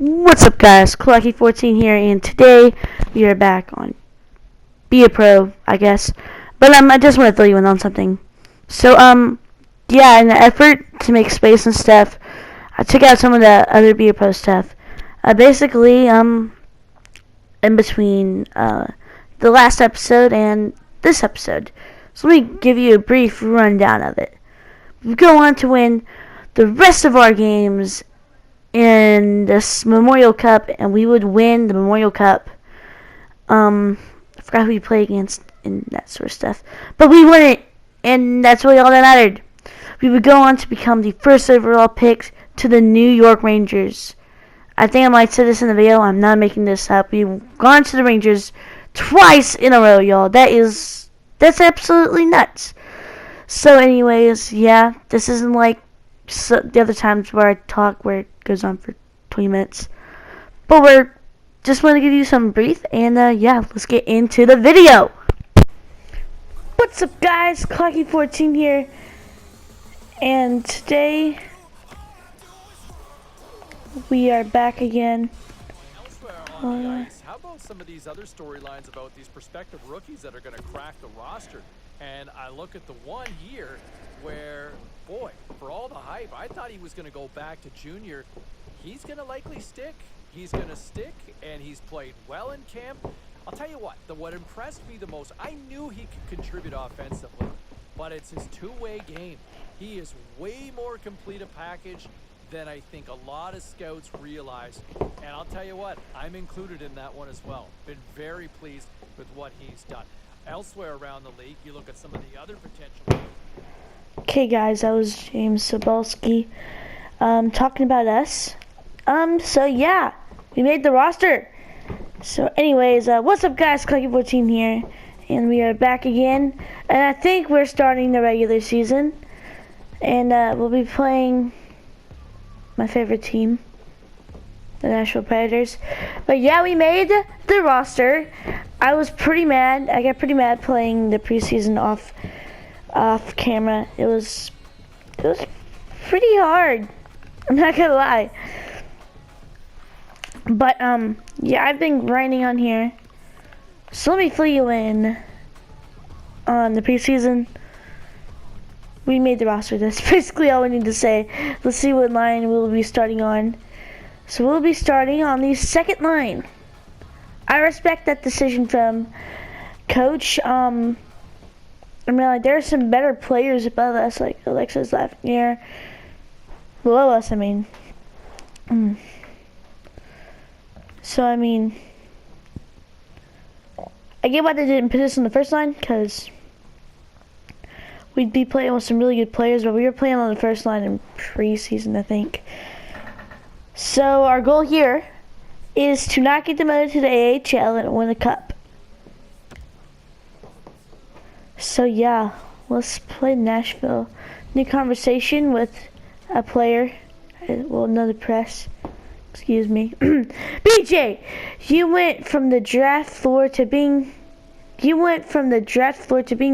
What's up, guys? Clucky14 here, and today we are back on Be A Pro, I guess. But I just want to fill you in on something. So, yeah, in an effort to make space and stuff, I took out some of the other Be A Pro stuff. Basically, in between the last episode and this episode. So let me give you a brief rundown of it. We go on to win the rest of our games in this Memorial Cup, and we would win the Memorial Cup. I forgot who we played against and that sort of stuff, but we won it, and that's really all that mattered. We would go on to become the first overall pick to the New York Rangers. I think I might say this in the video. I'm not making this up. We've gone to the Rangers twice in a row, y'all. That's absolutely nuts. So, anyways, yeah, this isn't like the other times where I talk where it goes on for 20 minutes. But we're just want to give you some brief, and yeah, let's get into the video. What's up, guys? Clocky14 here, and today we are back again. How about some of these other storylines about these prospective rookies that are going to crack the roster? And I look at the one here where, boy, for all the hype, I thought he was going to go back to junior. He's going to likely stick. He's going to stick, and he's played well in camp. I'll tell you what impressed me the most, I knew he could contribute offensively, but it's his two-way game. He is way more complete a package than I think a lot of scouts realize. And I'll tell you what, I'm included in that one as well. Been very pleased with what he's done. Elsewhere around the league, you look at some of the other potential. Okay, guys, that was James Sobalski talking about us. So yeah, we made the roster. So anyways, what's up, guys? Clucky14 here, and we are back again. And I think we're starting the regular season, and we'll be playing my favorite team, the Nashville Predators. But yeah, we made the roster. I was pretty mad. I got pretty mad playing the preseason off camera. It was pretty hard. I'm not gonna lie. But yeah, I've been grinding on here. So let me fill you in on the preseason. We made the roster. That's basically all we need to say. Let's see what line we'll be starting on. So we'll be starting on the second line. I respect that decision from Coach. I mean, like, there are some better players above us, like Alexis Lafreniere. Below us, I mean. So, I mean, I get why they didn't put us in the first line, because we'd be playing with some really good players, but we were playing on the first line in preseason, I think. So our goal here is to not get demoted to the AHL and win a cup. So yeah, let's play Nashville. New conversation with a player, well, another press. Excuse me. BJ, you went from the draft floor to being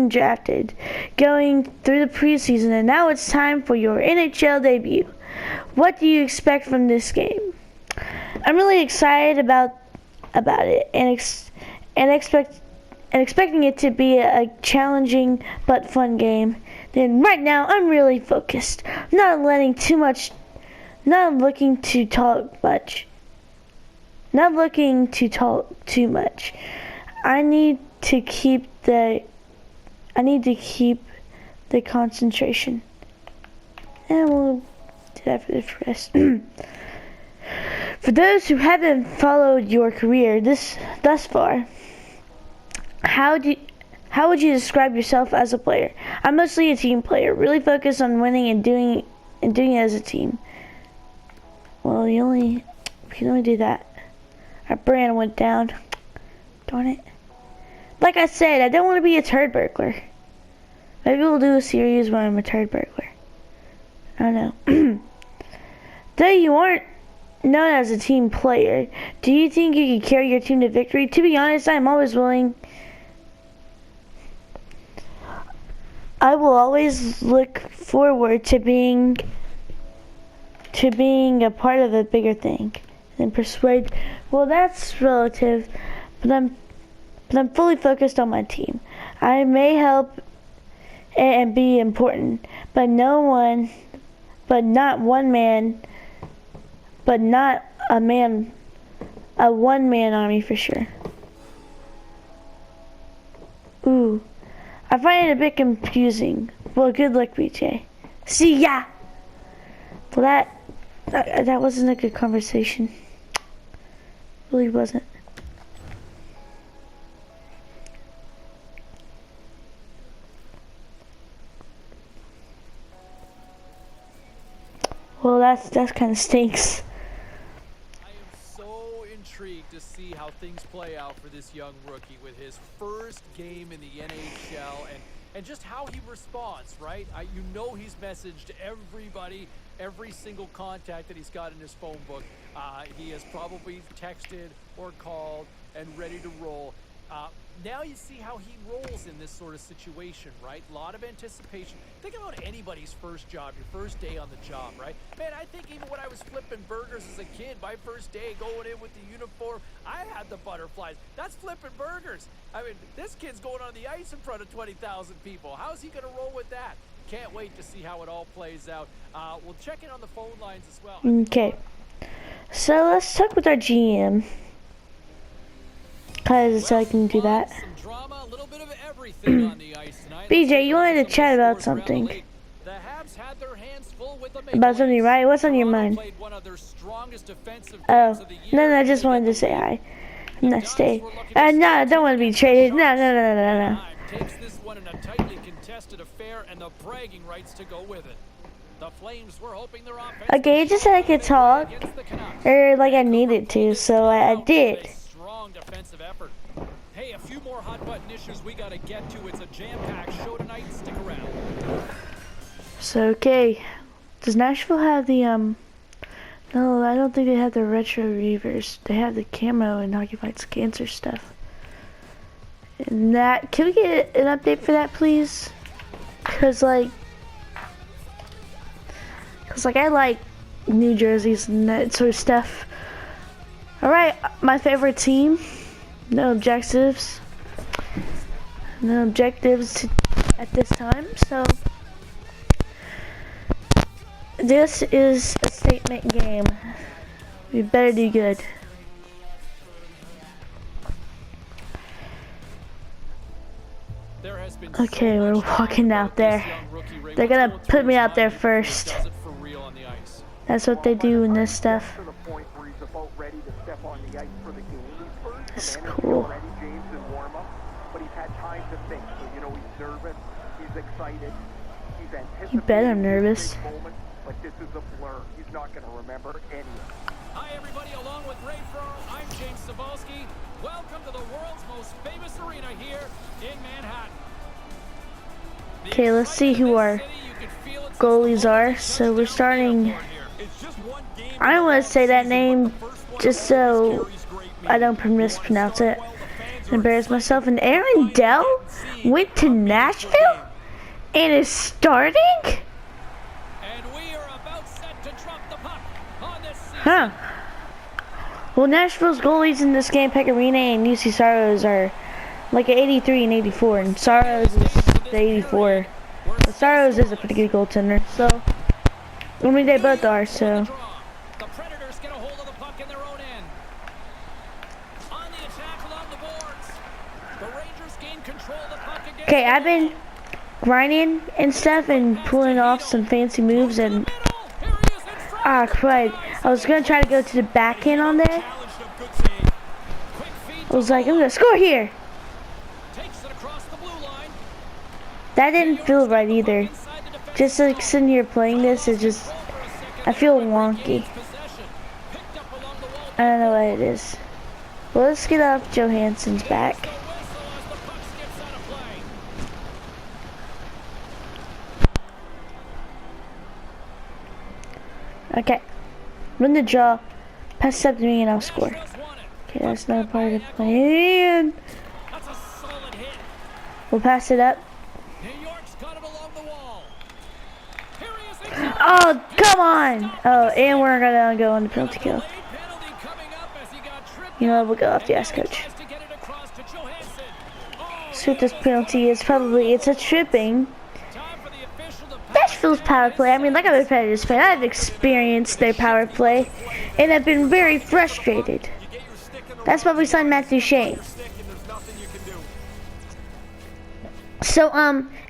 drafted, going through the preseason, and now it's time for your NHL debut. What do you expect from this game? I'm really excited about it, and expecting it to be a challenging but fun game. Then right now, I'm really focused. Not looking to talk too much. I need to keep the concentration. And we'll do that for the rest. For those who haven't followed your career thus far, how would you describe yourself as a player? I'm mostly a team player, really focused on winning and doing it as a team. Well, we can only do that. Our brand went down. Darn it. Like I said, I don't want to be a turd burglar. Maybe we'll do a series where I'm a turd burglar. I don't know. Though you aren't known as a team player, do you think you can carry your team to victory? To be honest, I'm always willing. I will always look forward to being a part of a bigger thing. and persuade. Well, that's relative, but I'm fully focused on my team. I may help and be important, but not one man, but not a one-man army for sure. Ooh, I find it a bit confusing. Well, good luck, BJ. See ya! Well, that wasn't a good conversation. Really wasn't. Well, that's kind of stinks. I am so intrigued to see how things play out for this young rookie with his first game in the NHL and just how he responds, right? You know he's messaged everybody, every single contact that he's got in his phone book. He has probably texted or called and ready to roll. Now you see how he rolls in this sort of situation, right? A lot of anticipation. Think about anybody's first job, your first day on the job, right? Man, I think even when I was flipping burgers as a kid, my first day going in with the uniform, I had the butterflies. That's flipping burgers. I mean, this kid's going on the ice in front of 20,000 people. How's he going to roll with that? Can't wait to see how it all plays out. We'll check in on the phone lines as well. Okay. So let's talk with our GM. Because I can do that. BJ, you wanted to chat about something. About something, right? What's on your mind? Oh, no, I just wanted to say hi. Nice day. No, I don't want to be traded. No. Takes this one in a tightly contested affair and the bragging rights to go with it. The Flames were hoping their offense. Okay, it just said I could talk. Or like I needed to, so I did. Defensive effort. Hey, a few more hot button issues we got to get to. It's a jam-packed show tonight. Stick around. So okay, does Nashville have the No, I don't think they have the retro reavers. They have the camo and Hockey Fights Cancer stuff. And that, can we get an update for that, please? Cause I like New Jerseys and that sort of stuff. Alright, my favorite team. No objectives. No objectives at this time, so this is a statement game. We better do good. Okay, we're walking out there. They're gonna put me out there first. That's what they do in this stuff. That's cool. You bet I'm nervous. But this is a blur. He's not going to remember any of it. Hi, everybody. Along with Ray Furrow, I'm James Cebulski. Welcome to the world's most famous arena here in Manhattan. Okay, let's see who our goalies are. So we're starting. I don't want to say that name just so I don't mispronounce it. Embarrass myself. And Aaron Dell went to Nashville and is starting? Huh. Well, Nashville's goalies in this game, Pecorino and UC Saros, are like an 83 and 84, and Saros is the 84. But Saros is a pretty good goaltender, so I mean they both are. So. The Predators get a hold of the puck in their own end. On the attack along the boards. The Rangers gain control of the puck again. Okay, I've been grinding and stuff and pulling off some fancy moves and. Ah, crud. I was going to try to go to the backhand on there. I was like, I'm going to score here. That didn't feel right either. Just like sitting here playing this, it just, I feel wonky. I don't know what it is. Well, let's get off Johansson's back. Okay, run the draw, pass it up to me and I'll score. Okay, that's not a part of the plan. We'll pass it up. Oh, come on! Oh, and we're gonna go on the penalty kill. You know, we'll go off the ice, coach. So this penalty is probably, it's a tripping. Nashville's power play, I mean, like I'm a Predators fan, I've experienced their power play, and I've been very frustrated. That's why we signed Matthew Shane. So,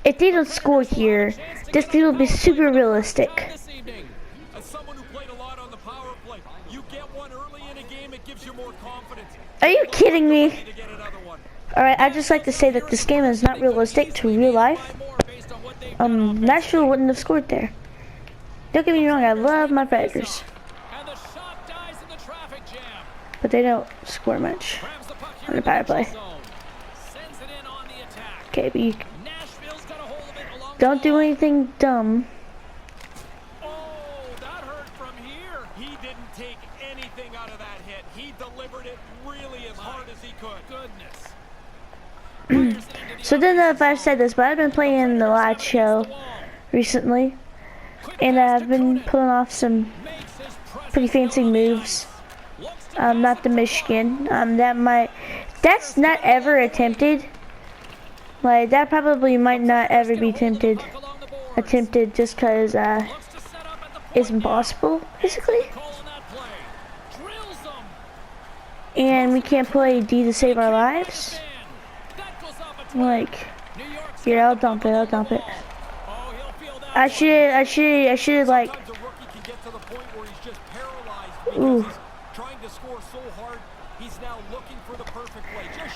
if they don't score here, this thing will be super realistic. Are you kidding me? Alright, I'd just like to say that this game is not realistic to real life. Nashville wouldn't have scored there. Don't get me wrong, I love my Predators. But they don't score much on the power play. Okay, but you don't do anything dumb. Oh, that hurt from here. He didn't take anything out of that hit. He delivered it really as hard as he could. Goodness. So I don't know if I've said this, but I've been playing the live show recently, and I've been pulling off some pretty fancy moves. Not the Michigan. That's not ever attempted. Like, that probably might not ever be attempted just because it's impossible, basically. And we can't play D to save our lives. Like, here, I'll dump it. I should like, ooh.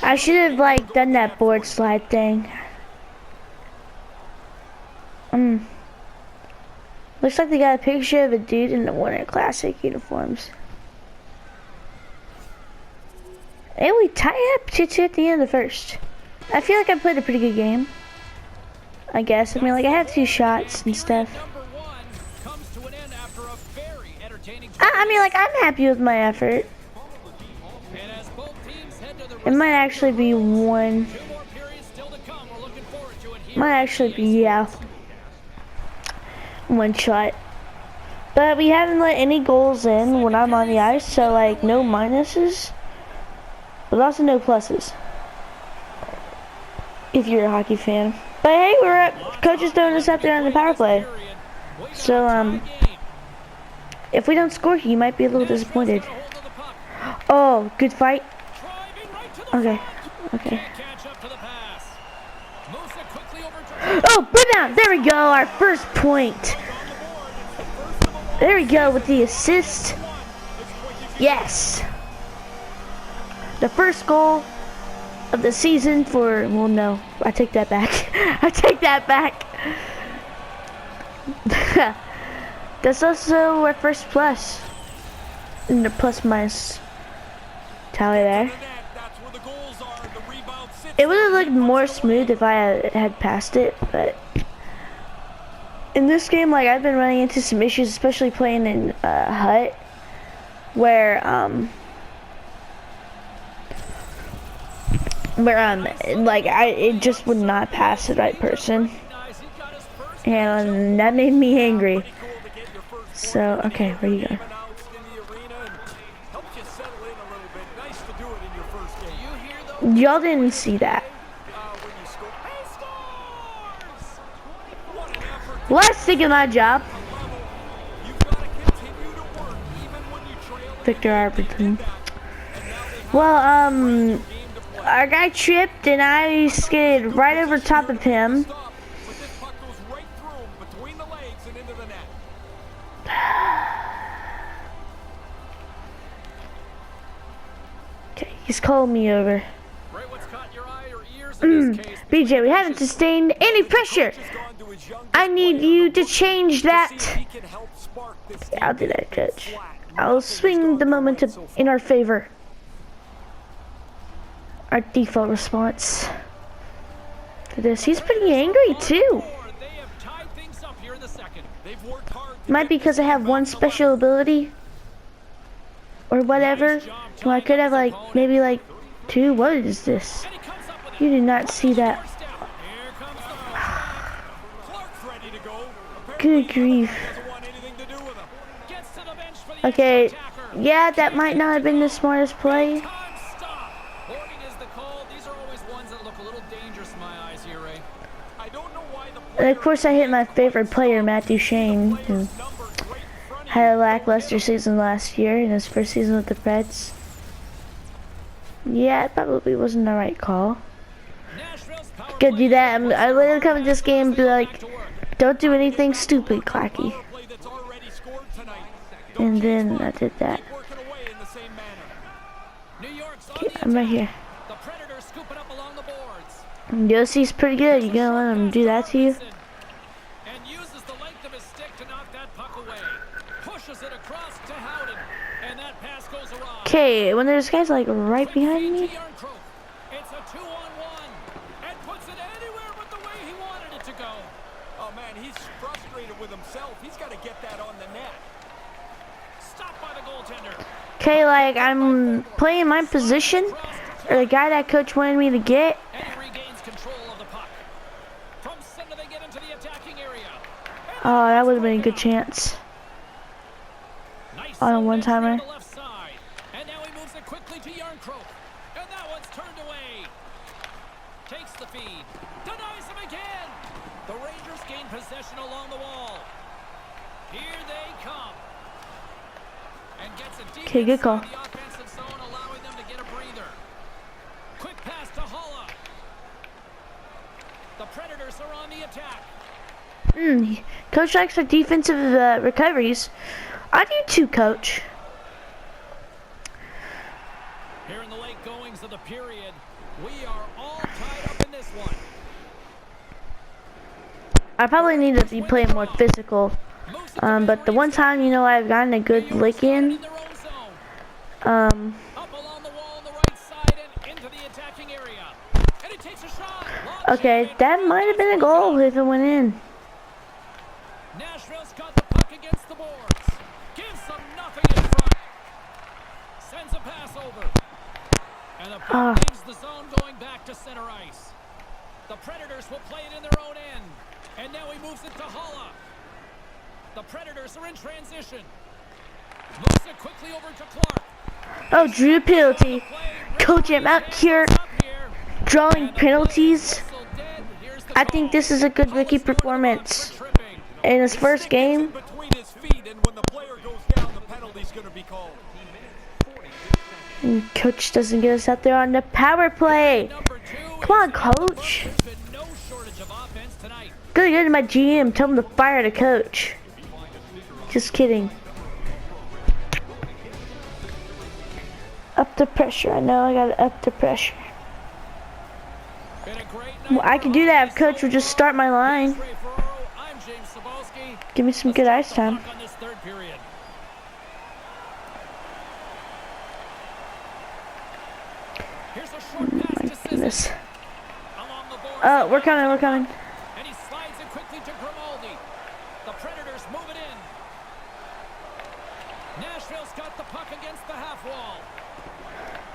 I should have like done that board slide thing. Looks like they got a picture of a dude in the Warner Classic uniforms. And we tie up 2-2 at the end of the first. I feel like I played a pretty good game, I guess. I mean, like, I had 2 shots and stuff. I mean, like, I'm happy with my effort. It might actually be one. Might actually be, yeah, 1 shot. But we haven't let any goals in when I'm on the ice, so like no minuses, but also no pluses. If you're a hockey fan. But hey, coach is throwing us out there on the power play. So if we don't score, he might be a little disappointed. Oh, good fight. Okay. Oh, put down. There we go. Our first point. There we go with the assist. Yes. The first goal of the season for, well, no, I take that back. That's also our first plus. And the plus minus tally there. It would have looked more smooth if I had passed it, but in this game, like, I've been running into some issues, especially playing in hut, where like it just would not pass the right person, and that made me angry. So okay, where you go? Y'all didn't see that. Well, I was thinking my job. Victor Arberton. Well, our guy tripped and I skated right over top of him. Okay, he's calling me over. BJ, we haven't sustained any pressure. I need you to change that. Yeah, I'll do that, coach. I'll swing the momentum in our favor. Our default response to this. He's pretty angry too. Might be because I have 1 special ability or whatever. Well, I could have like maybe like 2. What is this? You did not see that. Good grief. Okay, yeah, that might not have been the smartest play. And of course, I hit my favorite player, Matthew Shane, who had a lackluster season last year in his first season with the Preds. Yeah, it probably wasn't the right call. Could do that. I literally come in this game and be like, don't do anything stupid, Clacky. And then I did that. Okay, I'm right here. Yossi's pretty good. You gonna let him do that to you? And uses the length of his stick to knock that puck away. Pushes it across to Howden, and that pass goes around. Okay, when there's guys like right behind me. It's a 2-on-1 and puts it anywhere but the way he wanted it to go. Oh man, he's frustrated with himself. He's got to get that on the net. Stopped by the goaltender. Okay, like I'm playing my position, or the guy that coach wanted me to get. Oh, that would have been a good chance. On a one-timer. And now he moves it quickly to Yarncroke. And that one's turned away. Takes the feed. Denies him again. The Rangers gain possession along the wall. Here they come. And gets a deep Okay, good call. inside the offensive zone, allowing them to get a breather. Quick pass to Holla. The Predators are on the attack. Coach likes our defensive recoveries. I do too, Coach. Here in the late goings of the period, we are all tied up in this one. I probably need to be playing more physical. But the one time, you know, I've gotten a good lick in. Up along the wall on the right side and into the attacking area. And he takes a shot. Okay, that might have been a goal if it went in. Nashville's got the puck against the boards. Gives them nothing in front. Sends a pass over. And the puck leaves the zone going back to center ice. The Predators will play it in their own end. And now he moves it to Holla. The Predators are in transition. Moves it quickly over to Clark. Oh, drew a penalty. Coach, I'm out here drawing penalties. I think this is a good rookie performance. In his first game. And Coach doesn't get us out there on the power play. Come on, Coach. Go to my GM. Tell him to fire the coach. Just kidding. Up the pressure. I know I gotta up the pressure. Well, I can do that if Coach would just start my line. Give me some good ice time. Oh my goodness. Oh, we're coming, we're coming. And he slides it quickly to Grimaldi. The Predators move it in. Nashville's got the puck against the half wall.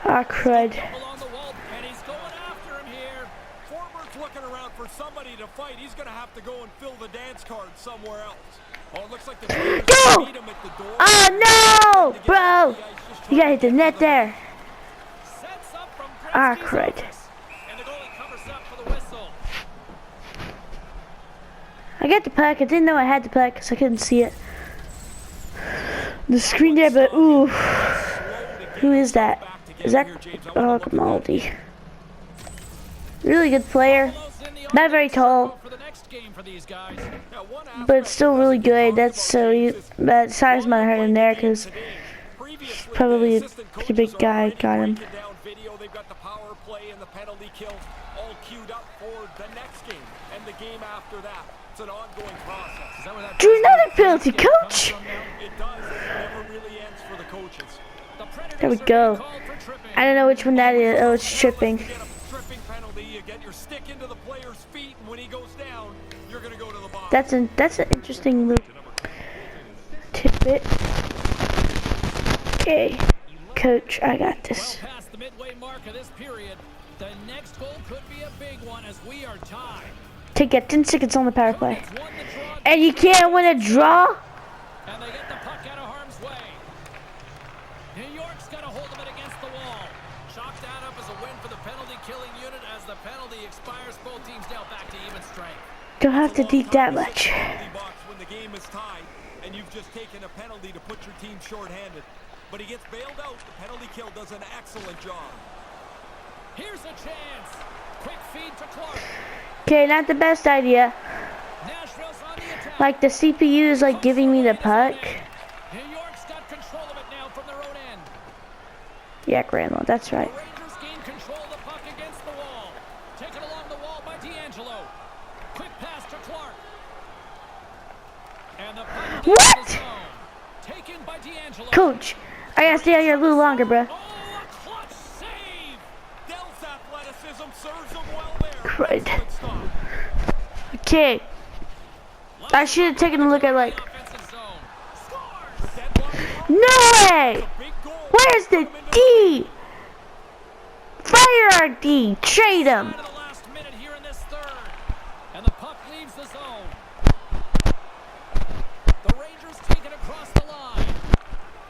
Ah, crud. Along the wall, and he's going after him here. Forward's looking around for somebody to fight. He's going to have to go and fill the dance card somewhere else. Oh, it looks like the Go! meet him at the door. Oh no, bro! You gotta hit the net there. Ah, crud. And the goalie covers up for the whistle. I got the puck. I didn't know I had the puck because I couldn't see it. The screen there, but ooh. Who is that? Is that Grimaldi? Really good player. Not very tall, but it's still really good. That's so that size might hurt him there because he's probably a pretty big guy. Got him. They've got the power play and the penalty kill all queued up for the next game and the game after that. It's an ongoing process. Drew another penalty, Coach. It does. It never really ends for the coaches. There we go. I don't know which one that is. Oh, it's tripping. Tripping penalty. You get your stick into the player's feet, and when he goes down, you're going to go to the box. That's an interesting little tidbit. Okay, Coach, I got this. Well past the midway mark of this period, the next goal could be a big one as we are tied. Take that 10 seconds on the power play. And you can't win a draw? And they get the puck out of harm's way. New York's got a hold of it against the wall. Chalk that up as a win for the penalty killing unit as the penalty expires. Both teams now back to even strength. don't have to dig that much. When the game is tied and you've just taken a penalty to put your team shorthanded. But he gets bailed out. The penalty kill does an excellent job. Here's a chance. Quick feed to Clark. Okay, not the best idea. Nashville's on the attack. Like the CPU is like giving me the puck. New York's got control of it now from their own end. Yeah, Grandma, that's right. The Rangers gain control of the puck against the wall. Taken along the wall by D'Angelo. Quick pass to Clark. And the puck leaves the zone. Taken by D'Angelo. Coach, I gotta stay out here a little longer, bro. Oh, a clutch save. Dell's athleticism serves him well there. Right. Excellent stop. Okay. I should have taken a look at like. Offensive zone. Scores. The deadlock. No way! Big goal. Where's the D? Fire our D. Trade him. Into the last minute here in this third. And the puck leaves the zone. The Rangers take it across the line.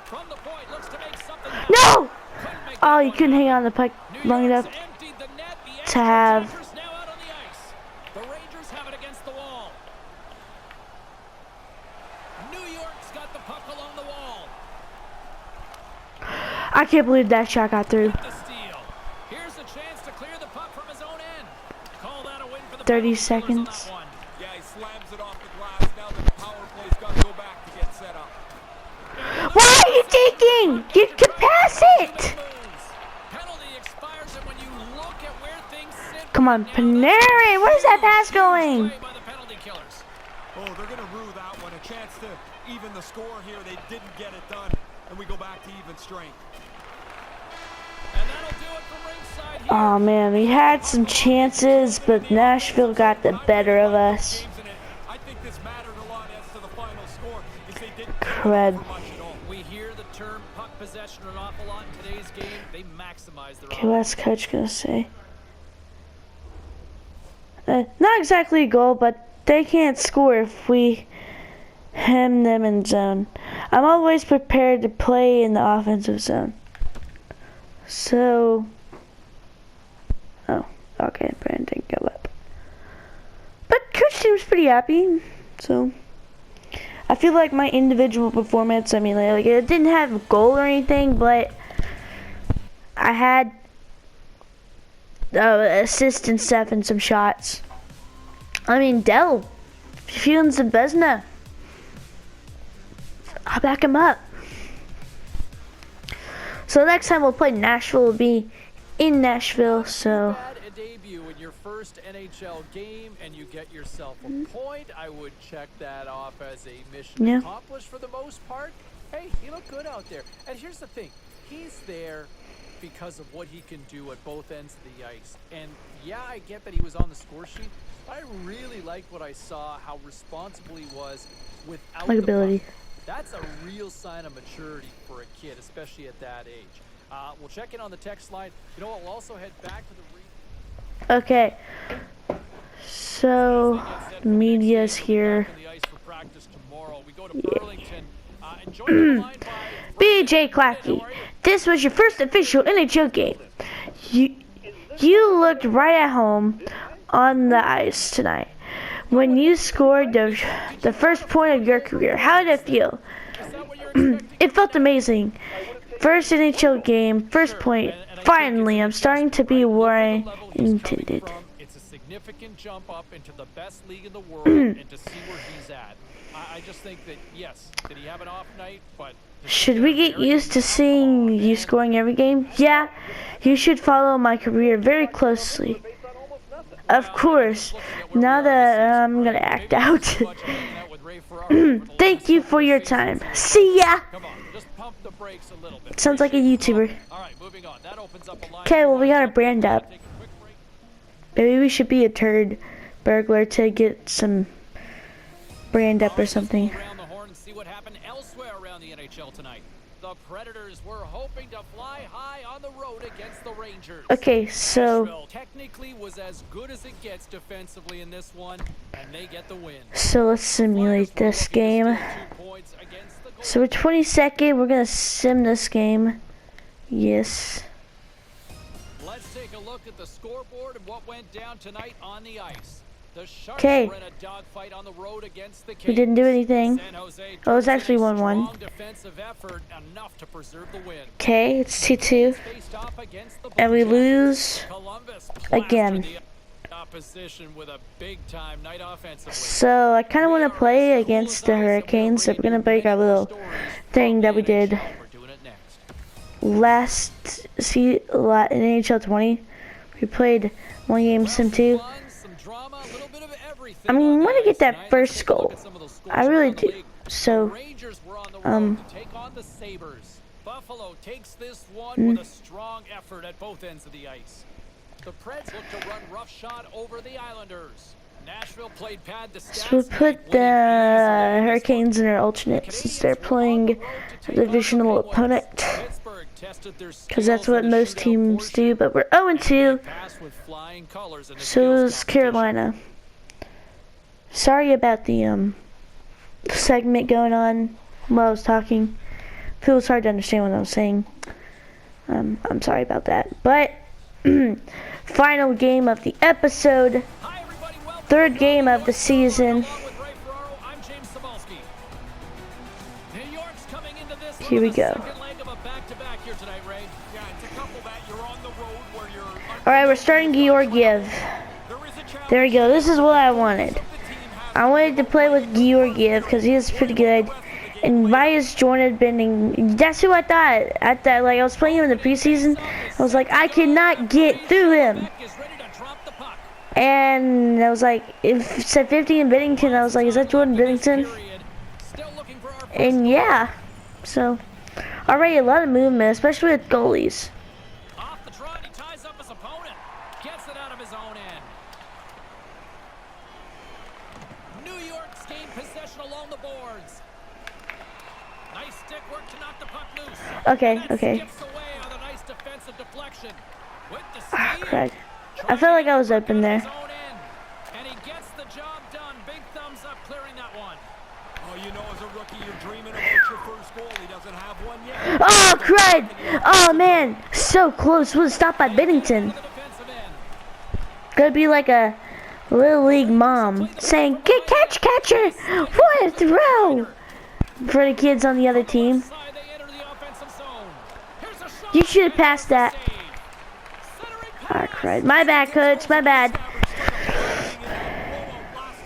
From the point, looks to make something happen. No! Couldn't make Oh, that you one couldn't happen. hang on the puck New long York's enough emptied the net. The to have. Rangers now out on the ice. The Rangers have it against the wall. New York's got the puck along the wall. I can't believe that shot got through. The steal. Here's a chance to clear the puck from his own end. Call that a win for the 30 penalty killers on seconds. that one. Yeah, he slams it off the glass. Now the power play's got to go back to get set up. Why are you taking? You can pass it. Penalty expires, and when you look at where things sit Come on, right now, that's Panarin. Where's that pass huge going? play by the penalty killers. Oh, they're going to rue that one. A chance to even the score here. They didn't get it done. And we go back to even strength. And that'll do it from ringside here. Oh man, we had some chances, but Nashville got the better of us. I think this mattered a lot as to the final score. Is they didn't Cred. for much at all. We hear the term puck possession an awful lot in today's game. They maximize their Okay, what's coach gonna say? Not exactly a goal, but they can't score if we hem them in zone. I'm always prepared to play in the offensive zone. So, oh, okay, Brandon didn't go up. But coach seems pretty happy, so I feel like my individual performance, I mean, like it didn't have a goal or anything, but I had assist and stuff and some shots. I mean, Dell, feeling some Vesna. I'll back him up. So next time we'll play Nashville will be in Nashville, so Had a debut in your first NHL game and you get yourself a point. I would check that off as a mission Yeah. accomplished for the most part. Hey, he looked good out there. And here's the thing, he's there because of what he can do at both ends of the ice. And yeah, I get that he was on the score sheet. But I really liked what I saw, how responsible he was without the likability. puck. That's a real sign of maturity for a kid, especially at that age. We'll check in on the text line. You know what? We'll also head back to the Okay. So media's here. We go to Burlington. And joined on the line by BJ Clackey, this was your first official NHL game. You looked right at home on the ice tonight. When you scored the first point of your career, how did it feel? It felt amazing. First NHL game, first point. Finally, I'm starting to be where I intended. It's a significant jump up into the best league in the world and to see where he's at. I just think that, yes, did he have an off night? But Should we get used to seeing you scoring every game? Yeah, you should follow my career very closely. Of course, now that I'm gonna act out. Thank you for your time. See ya! Sounds like a YouTuber. Okay, well we got a brand up. Maybe we should be a turd burglar to get some brand up or something. Around the horn and see what happened elsewhere around the NHL tonight. The Predators were hoping to fly high on the road against the Rangers. Okay, so Nashville technically was as good as it gets defensively in this one, and they get the win. let's simulate this game. So we're 22nd, we're gonna sim this game. Yes. Let's take a look at the scoreboard and what went down tonight on the ice. The Sharks 'Kay. were in a dogfight on the road against the We didn't do Kings. anything. San Jose Oh, it's throws in actually a 1-1. strong defensive effort, enough to preserve the win. Okay, it's 2-2. Faced off against the And we Blue lose Jackets. Columbus again. plastered the opposition with a big-time night offensively. So I kind of want to play against the Hurricanes, so we're going to break our little thing that we did We're doing it next. last in NHL 20. We played one game, Sim 2. Fun, some drama, a little bit of everything I mean, on we the want to get ice that tonight. first Let's take a look goal. at some of those scores I really around the do. league. So, The Rangers were on the road to take on the Sabres. Buffalo takes this one with a strong effort at both ends of the ice. The Preds look to run roughshod over the Islanders. Nashville played pad the stats. so we put the Hurricanes in our alternate since they're playing a divisional opponent. Because that's what most teams do, but we're 0-2. So is Carolina. Sorry about the segment going on while I was talking. It was hard to understand what I was saying. I'm sorry about that. But final game of the episode. Third game of the season. Here we go. Alright, we're starting Georgiev. There we go. This is what I wanted. I wanted to play with Georgiev because he is pretty good. And Vyas jointed bending. That's who I thought. Like I was playing him in the preseason. I was like, I cannot get through him. And I was like, if it said 50 in Bennington, I was like, is that Jordan Bennington? And yeah. So, already a lot of movement, especially with goalies. Off the trot, he ties up his opponent. Gets it out of his own end. New York's gained possession along the boards. Nice stick work to knock the puck loose. Okay, And okay. skips away on a nice defensive deflection. With the Ah, steal. crud. I felt like I was open there. And he gets the job done. Big thumbs up clearing that one. Oh, you know, as a rookie, you're dreaming about your first goal. He doesn't have one yet. Oh, crud! Oh, man. So close. Was stopped by Bennington. The defensive end. Gonna be like a little league mom saying, "Get catcher! What a throw!" For the kids on the other team. Side, they enter the offensive zone. Here's a shot. You should have passed that. Centering Ah, crud. My bad, coach. My bad. Last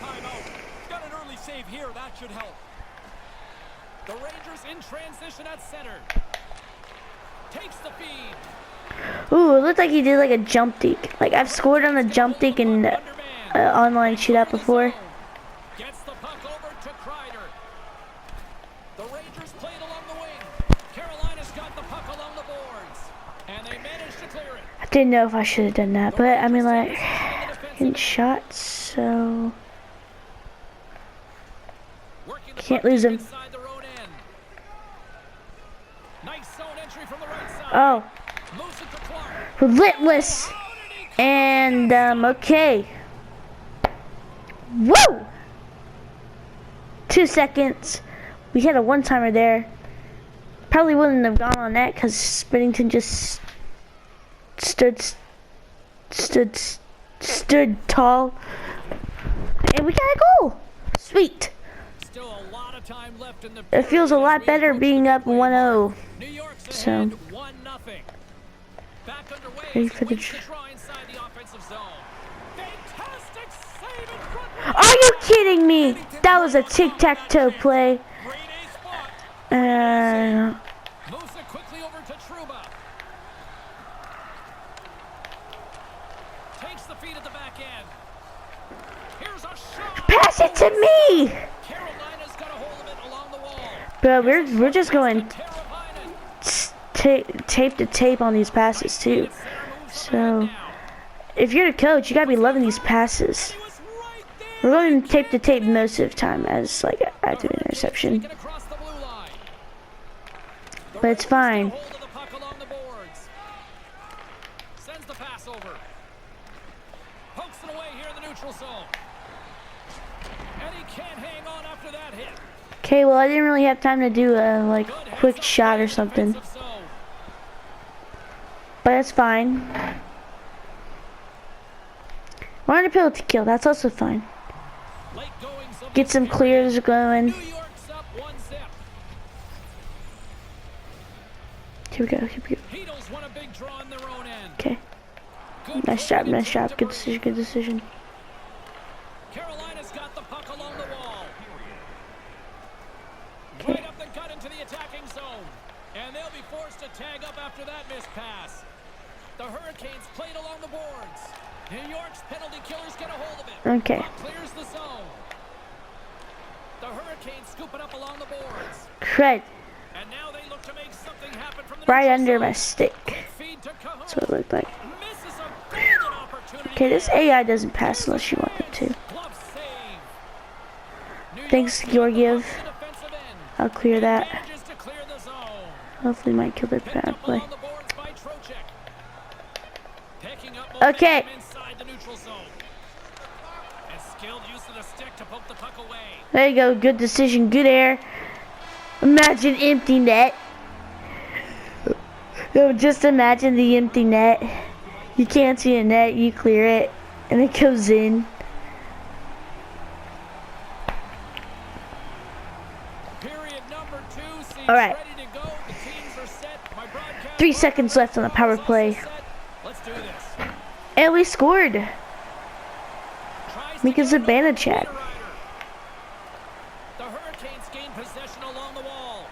time out. Got an early save here. That should help. The Rangers in transition at center. Takes the feed. Ooh, it looked like he did like a jump deke. Like I've scored on a jump deke in online shootout before. Gets the puck over to Kreider. The Rangers played along the wing. Carolina's got the puck along the boards. And they managed to clear it. I didn't know if I should have done that, but I mean like getting shot, so Working the can't puck lose him. inside their own end. Nice zone entry from the right side. Oh, Moves it to Clark. relentless. And okay. Woo! 2 seconds. We had a one-timer there. Probably wouldn't have gone on that because Bennington just stood tall. And we got a goal. Sweet. Still a lot of time left in the It feels a lot better being up 1-0. New York's So. ahead 1-0. Back underway. Ready as he for the waits to draw inside the offensive zone. Fantastic save in front. Are you kidding me? That was a tic-tac-toe play. Grade A spot. Moves it quickly over to Trouba. Takes the feed at the back end. Here's a shot. Pass it to me. Carolina's got a hold of it along the wall. Bro, we're just going Teravainen. tape to tape on these passes too. So if you're the coach, you gotta be loving these passes. He was right there. We're going tape to tape most of the time as like after an interception, Taken across the blue line. The but it's Rangers fine. get a hold of the puck along the boards. Sends the pass over. Pokes it away here in the neutral zone. And he can't hang on after that hit. Okay, well I didn't really have time to do a like Good quick heads up shot play or in the something, defensive zone. but it's fine. Or on a penalty kill, that's also fine. Late goings of Get this some period. clears going. New York's up 1-0. Here we go, here we go. Beatles won a big draw on their own end. Okay. Good Nice job, movement nice in front job. to Good decision, good decision. Carolina's got the puck along the wall. Right up the gut into the attacking zone. And they'll be forced to tag up after that missed pass. The Hurricanes played along the boards. New York's penalty killers get a hold of it. Okay. Puck clears the zone. The Hurricanes scoop it up along the boards. Cred. And now they look to make something happen from the Right neutral under zone. my stick. Quick feed to Cahoon. That's what it looked like. Misses a golden opportunity. Okay, this there. AI doesn't pass unless you want it to. Glove save. New Thanks, York Georgiev. on the defensive end. I'll clear that. Manages to clear the zone. Hopefully might kill the Picked bad up play. along the boards by Trocheck. Picking up Okay. momentum inside the neutral zone. And skilled use of the stick to poke the puck away. There you go, good decision, good air. Imagine empty net. No, just imagine the empty net. You can't see a net, you clear it, and it goes in. Period number 2 seems All right. ready to go. The teams are set. My broadcast 3 seconds left on the power is also play. set. Let's do this. And we scored. Tries to Because get of it over Banachak. the rider. The Hurricanes gain possession along the wall.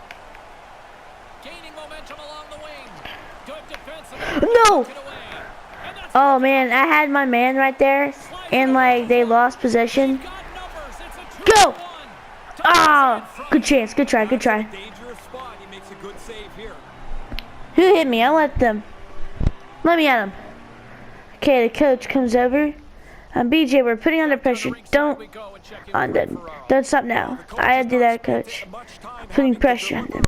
Gaining momentum along the wing. Good defensive. No! Took it away. And that's Oh man, I had my man right there, and like they lost possession. got numbers. It's a 2-1. Go! Ah, good chance, good try, good try. Dangerous spot. He makes a good save here. Who hit me? I let them. Let me at him. Okay, the coach comes over. BJ, we're putting under pressure. Don't on them. Don't stop now. I had to do that, coach. Putting pressure on them.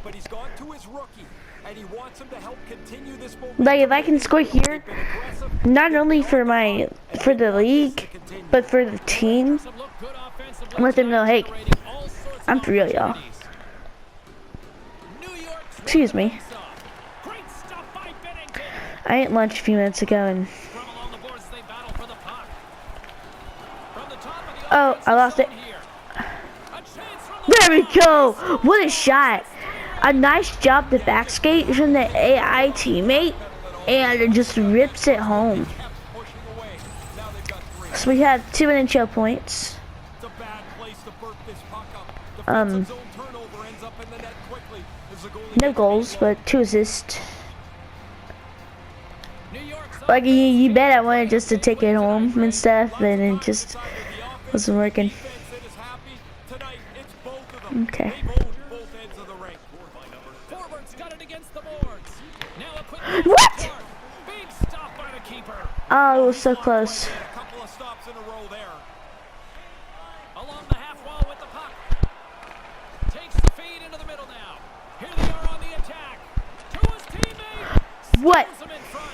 But he's gone to his rookie, and he wants him to help continue this Like if I can score here, not only for the league, but for the team, let them know, hey, I'm for real, y'all. Excuse me. Great stuff by Bennington. I ate lunch a few minutes ago and From along the boards, they battle for the puck. From the top of the oh, I lost it. zone here. A chance from the There we go. What a shot. A nice job to backskate from the AI teammate, and it just rips it home. pushing away. Now they've got 3. So we have 2 NHL points. It's a bad place to burp this puck up. Um, Defensive zone turnover ends up in the net quickly. As the goalie No gets goals, beat. but 2 assists. New York's Like you bet I wanted just to take it home and stuff, and it just wasn't working. Defense that is happy. Tonight, it's both of them. Okay. They've owned both ends of the rink. forwards got it against the boards. Now a quick What? big stop by the keeper. Oh, it was so close. A couple of stops in a row there. Along the half wall with the puck. Takes the feed into the middle now. Here they are on the attack. To his teammate. What? Throws him in front.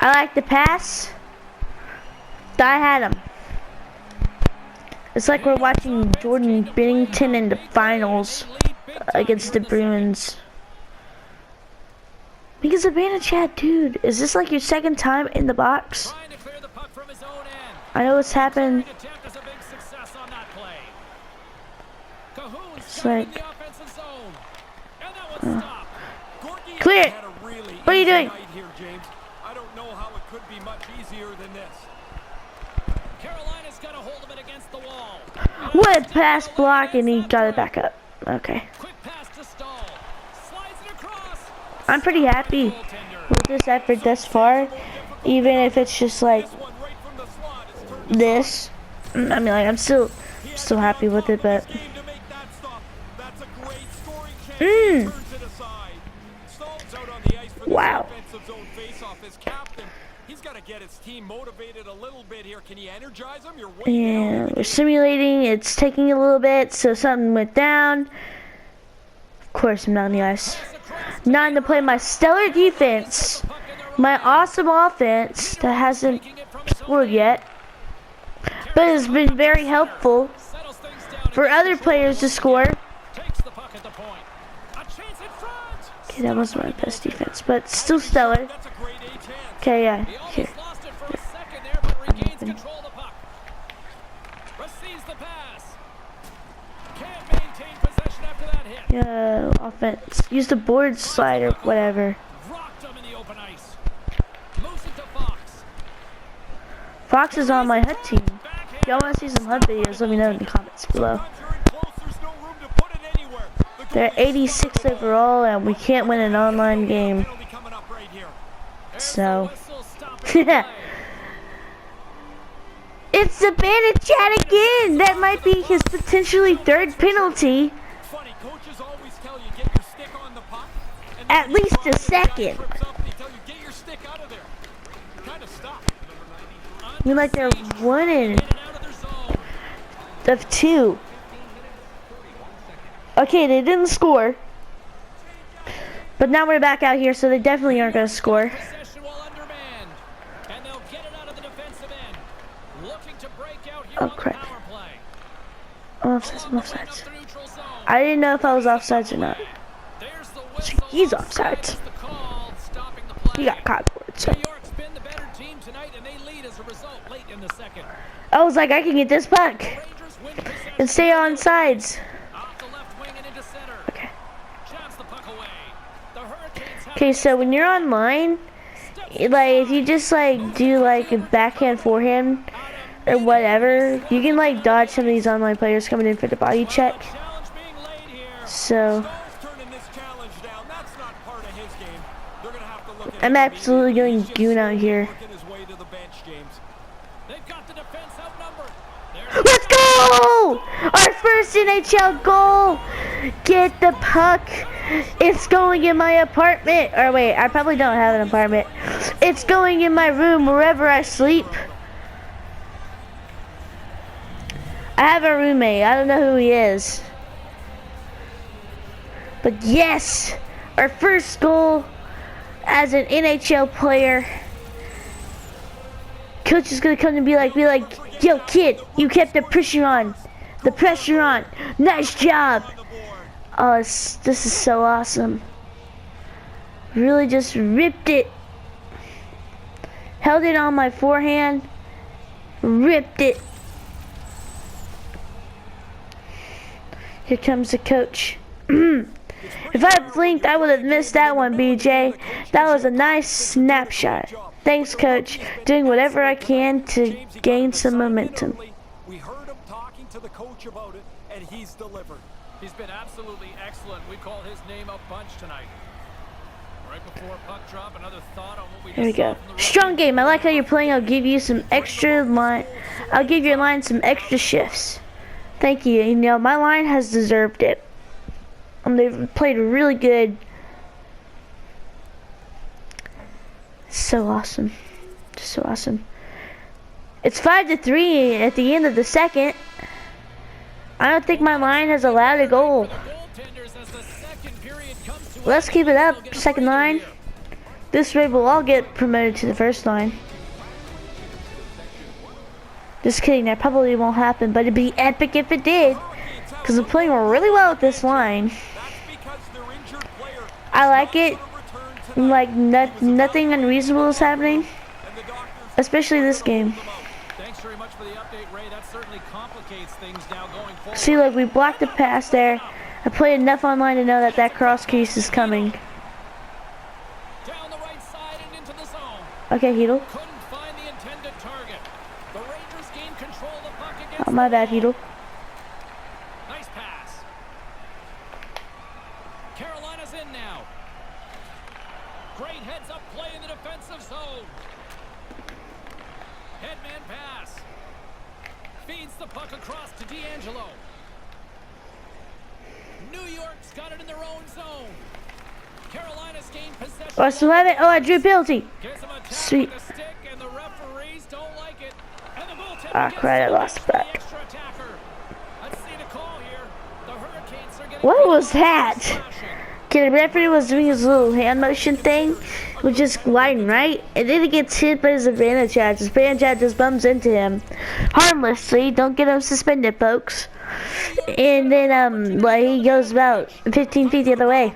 I like the pass. I had him. It's like we're watching Jordan Bennington in the finals against the Bruins. Because of Banachak, dude. Is this like your second time in the box? Trying to clear the puck from his own end. I know what's happened. Attempt is a big success on that play. Cahoon's It's got it in like- the offensive zone. And that one's stopped. Gorgiev Clear it. had a really What are you easy doing? night here, James. I don't know how it could be much easier than this. Carolina's got a hold of it against the wall. What a pass block, and he got it back up. Okay. Quick pass to Stahl. Slides it across. I'm pretty happy Goaltender. with this effort thus far, even if it's just like This one right from the slot is turned this. I mean, like I'm still happy with it, but game to make that stop. That's a great scoring chance. Mm. He turns it aside. Stahl's out on the ice for the Wow. offensive zone face-off as captain. He's got to get his team motivated a little bit here. Can he energize them? You're way yeah, down. we're simulating. It's taking a little bit, so something went down. Of course, I'm not on the ice. Not to play my stellar defense, my awesome offense that hasn't scored yet, but has been very helpful Settles things down for other players to score. Takes the puck at the point. A chance in front. Okay, that wasn't my best defense, but still stellar. That's a great A chance. Okay, yeah, He here. almost lost it for a second there, but happen. Control the puck. Receives the pass. Can't maintain possession after that hit. Yo, offense. Use the board slide or whatever. Rocked him in the open ice. Moves it to Fox. Fox is on my HUD team. If y'all want to see some HUD videos, let me know in the comments below. Sometimes you're in close, there's no room to put it anywhere. The They're goalie 86 stuck on the ball. overall, and we can't win an online game. Penalty coming up right here. So, Whistle stopping the play. it's the Zibanejad again. That might be his potentially third penalty. Funny, coaches always tell you get your stick on the puck. And At then when you least drop a it, the guy second. trips up and they tell you get your stick out of there. You're kind of stuck. I mean, like they're one In and out of their zone. of two. Okay, they didn't score. But now we're back out here, so they definitely aren't going to score. Possession while undermanned. And they'll get it out of the defensive end. Looking to break out here Oh, on the crap. power play. I'm offsides, I'm Along the wing up offsides. the neutral zone. I didn't know if I was offsides or not. There's the whistle. He's Offside offsides. is the call, stopping the play. He got caught for it, so. New York's been the better team tonight, and they lead as a result late in the second. I was like, I can get this puck Rangers win possession. and stay on sides. Off the left wing and into center. Okay. Jabs the puck away. The Hurricanes have Okay, so when you're online, like if you just like do like a backhand forehand or whatever, you can like dodge some of these online players coming in for the body check. challenge being laid here. So Stone's turning this challenge down. That's not part of his game. They're gonna have to look at I'm him absolutely immediately. going He's just goon out slowly here. working his way to the bench, James. They've got the defense outnumbered. There's let's go! Our first NHL goal. Get the puck. It's going in my apartment. Or wait, I probably don't have an apartment. It's going in my room wherever I sleep. I have a roommate. I don't know who he is. But yes, our first goal as an NHL player. Coach is gonna come and be like, yo kid, you kept the pressure on. The pressure on. Nice job. Oh, this is so awesome. Really just ripped it. Held it on my forehand. Ripped it. Here comes the coach. If I had blinked, I would have missed that one, BJ. That was a nice snapshot. Thanks, coach. Doing whatever I can to James, he gain got some decided momentum. early. We heard him talking to the coach about it, and he's delivered. He's been absolutely excellent. We call his name a bunch tonight. Right before puck drop, another thought on what we Here we just saw go. from the Strong game. I like how you're playing. I'll give you some extra line. I'll give your line some extra shifts. Thank you. You know, my line has deserved it. They've played really good. So awesome. Just so awesome. It's 5-3 at the end of the second. I don't think my line has allowed a goal. goaltenders as the second period comes to Let's keep it up. Second line. This way we'll all get promoted to the first line. Just kidding, that probably won't happen, but it'd be epic if it did. Because I'm playing really well with this line. That's because their injured player I like it. returned tonight. Like nothing unreasonable is happening. And the doctors Especially this game. Thanks very much for the update, Ray. That certainly complicates things now going forward. See, like we blocked the pass there. I played enough online to know that that cross crease is coming. down the right side and into the zone. Okay, Heedle. Couldn't find the intended target. The Rangers gain control of the puck against Oh, my the bad, wall. Heedle. Nice pass. Carolina's in now. Great heads-up play in the defensive zone. Headman pass. Feeds the puck across to D'Angelo. New York's got it in their own zone. Carolina's gained possession. Oh, I still have it. Oh, I drew a penalty. Gives him a tap Sweet. with the stick, and the referees don't like it. And the goaltender Ah, gets crap, I the lost for the back. extra attacker. Let's see the call here. The Hurricanes are getting What was that? slashing. Okay, the referee was doing his little hand motion thing, which is gliding, right? And then he gets hit by his Zibanejad. Zibanejad just bumps into him. Harmlessly, don't get him suspended, folks. And then, like, he goes about 15 feet the other way.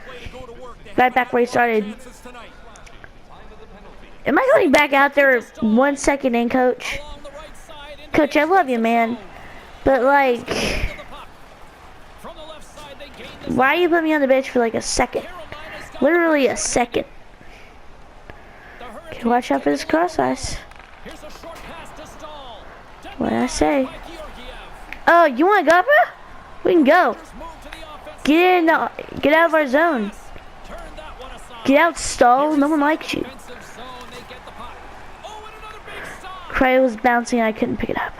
Right back where he started. chances tonight. Am I going back out there 1 second in, coach? Along the right Coach, I love you, man. But, like, why you put me on the bench for, like, a second? Literally a second. Okay, watch out for this cross ice. What did I say? Oh, you want to go, bro? We can go. Get in, get out of our zone. Get out, stall. No one likes you. Cray was bouncing. I couldn't pick it up.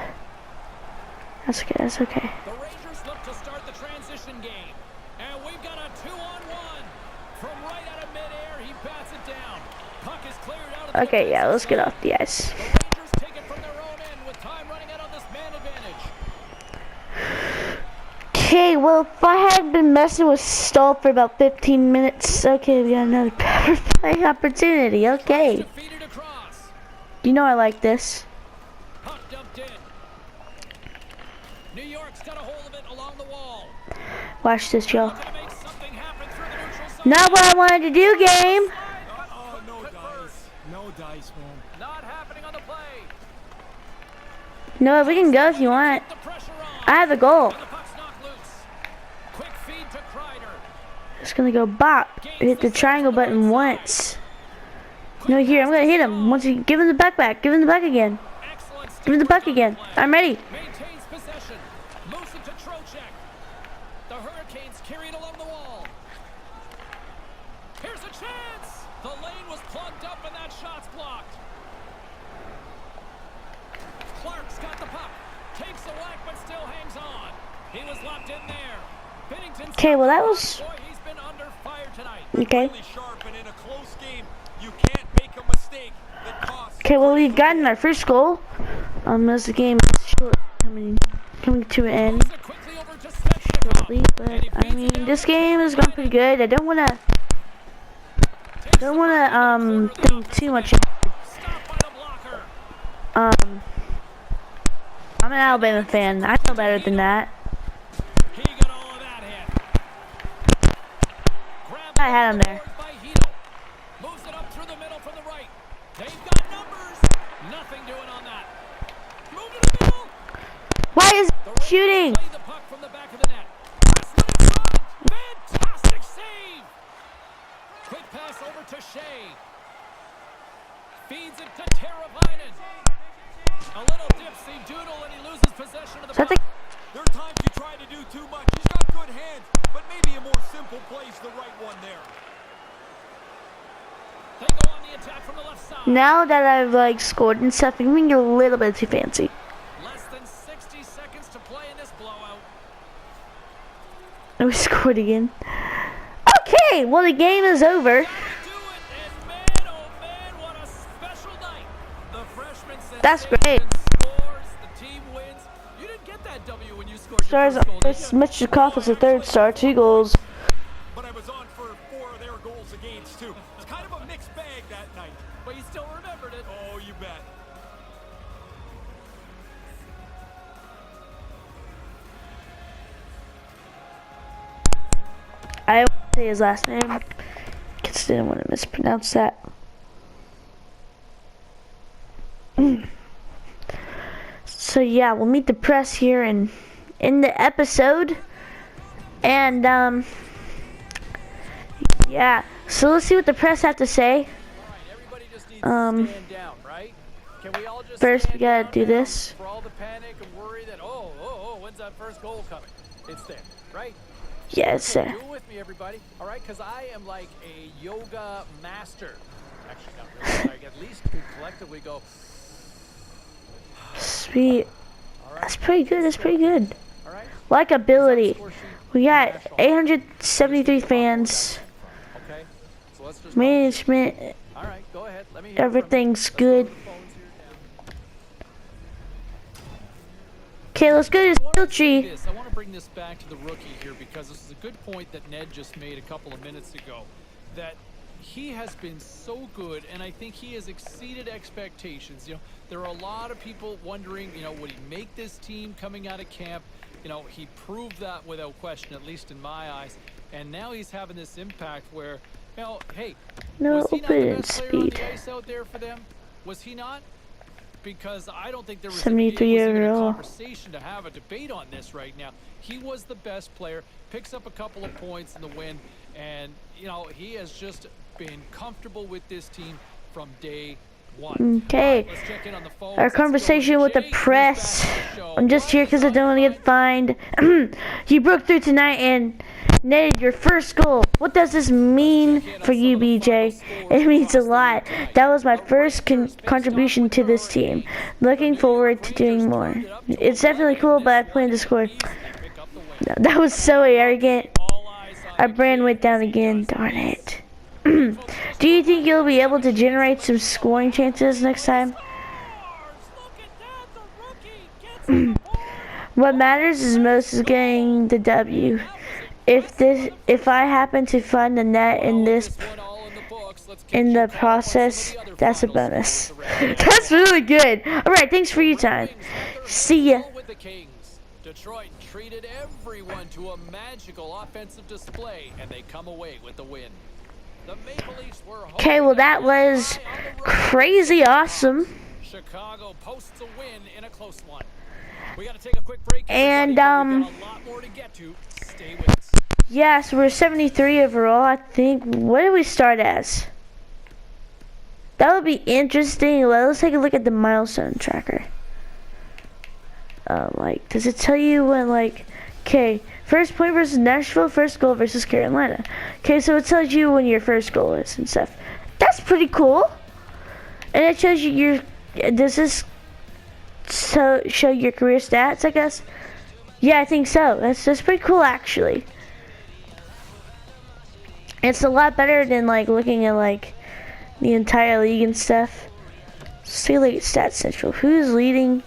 That's okay. That's okay. The Rangers look to start the transition game, and we've got a 2-on-1 from right out of midair. He bats it down. Puck is cleared out. Of Okay, yeah, let's get off the ice. The Rangers take it from their own end with time running out on this man advantage. Okay, well, if I had been messing with stall for about 15 minutes, okay, we got another power play opportunity. Okay, Defeated across. you know I like this. Puck dumped in. New York's got a hold of it along the wall. Watch this, y'all. Looking to make something happen through the neutral zone. Not what I wanted to do, game. Oh, no dice. No dice, man. Not happening on the play. No, we can go if you want. The pressure on. I have a goal. And the puck's knocked loose. Quick feed to Kreider. Just gonna go bop. Hit the triangle button once. No, here, I'm gonna hit him. Once you give him the puck back. Give him the puck again. Excellent Give him the puck again. I'm ready. Maintains possession. Moves it to Trocheck. The Hurricanes carried along the wall. Here's a chance. The lane was plugged up and that shot's blocked. Clark's got the puck. Takes a whack but still hangs on. He was locked in there. Binnington's Okay, well that was boy, he's been under fire tonight. okay. Really sharp, and in a close game, you can't make a mistake that costs. Okay, well we've gotten our first goal. As the game is short, coming to an end Moves it quickly over to Svechnikov. shortly, but I mean this game has gone pretty good. I don't wanna think too much. Stopped by the blocker. I'm an Alabama fan. I know better than that. He got all of that hit. Grabbed I had him there. by Heedle. Moves it up through the middle from the right. They've got numbers. Nothing doing on that. Move to the middle. Why is The he Rangers shooting? play the puck from the back of the net. Wrestling in front. Fantastic save. Quick pass over to Shea. Feeds it to Teravainen. A little dipsy doodle and he loses possession of the Is that puck. There are times you try to do too much. He's got good hands, but maybe a more simple play's the right one there. They go on the attack from the left side. Now that I've like scored and stuff, I'm being a little bit too fancy. Less than 60 seconds to play in this blowout. And we scored again. Okay, well the game is over. Do it, and man, oh man, what a special night. The freshman That's great. scores, the team wins. You didn't get that W when you scored your Stars, first goal, did it's you? Mitch Jakoff is the third star, 2 goals. But I was on for 4 of their goals against, too. It's kind of a mixed bag that night. But you still remembered it. Oh, you bet. I don't want to say his last name because I didn't want to mispronounce that. So yeah, we'll meet the press here in the episode, and yeah. So let's see what the press have to say. All right, everybody just needs to stand down, right? Can we all just First, we stand gotta down do now this. for all the panic and worry that when's that first goal coming? It's there, right? Yeah, it's Okay, there. do it with me, everybody. All right, because I am like a yoga master. Actually, not really. Like, at least we collectively go. Sweet. All right. That's pretty good. That's pretty good. All right. Like ability. Score sheet. We got National. 873 fans. Okay. So let's just. Management. All right, go ahead. Let me hear from you. Everything's Let's go good. to the phones here now. Okay, let's go to the skill tree. I want to bring this back to the rookie here because this is a good point that Ned just made a couple of minutes ago. That he has been so good, and I think he has exceeded expectations. You know, there are a lot of people wondering, you know, would he make this team coming out of camp? You know, he proved that without question, at least in my eyes. And now he's having this impact where, you know, hey, No, was he not open the and best player on speed. the ice out there for them? Was he not? because I don't think there was 73 even a overall. conversation to have a debate on this right now. He was the best player, picks up a couple of points in the win, and you know he has just been comfortable with this team from day one. Okay, Let's check in on the phones. our Let's go conversation with the Jay, who's press. back on the show. I'm just here because I don't want to get fined. You broke through tonight and netted your first goal. What does this mean for you, BJ? It means a lot. That was my first contribution to this team. Looking forward to doing more. It's definitely cool, but I plan to score. That was so arrogant. Our brand went down again. Darn it. Do you think you'll be able to generate some scoring chances next time? What matters is most is getting the W. If I happen to find the net in the process, that's a bonus. That's really good. All right, thanks for your time. See ya. Detroit treated everyone to a magical offensive display, and they come away with the win. The Maple Leafs were Okay, well that was crazy awesome. Chicago posts a win in a close one. We got to take a quick break. And we got a lot more to get to. Stay with us. Yeah, so we're 73 overall, I think. What did we start as? That would be interesting. Let's take a look at the milestone tracker. Like, does it tell you when, like, okay, first point versus Nashville, first goal versus Carolina. Okay, so it tells you when your first goal is and stuff. That's pretty cool. And it shows you your, does this show your career stats, I guess? Yeah, I think so. That's pretty cool, actually. It's a lot better than, like, looking at, like, the entire league and stuff. See, like, Stats Central. Who's leading?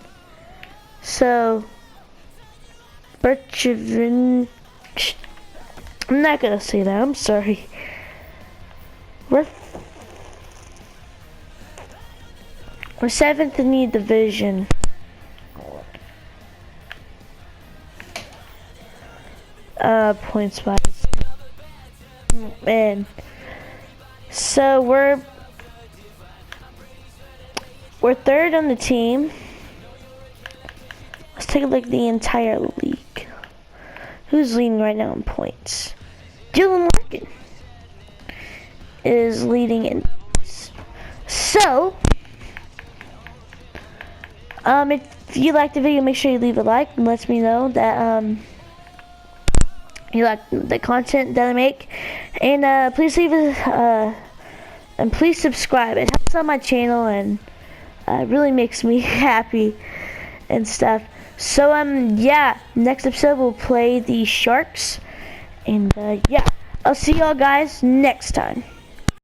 So, Berchevin. I'm not gonna say that. I'm sorry. We're 7th in the division. Points wise. Man. So we're 3rd on the team. Let's take a look at the entire league. Who's leading right now in points? Dylan Larkin is leading in points. So, if you like the video, make sure you leave a like and let me know that you like the content that I make. And please leave a and please subscribe. It helps on my channel and really makes me happy and stuff. So yeah, next episode we'll play the Sharks, and yeah, I'll see y'all guys next time.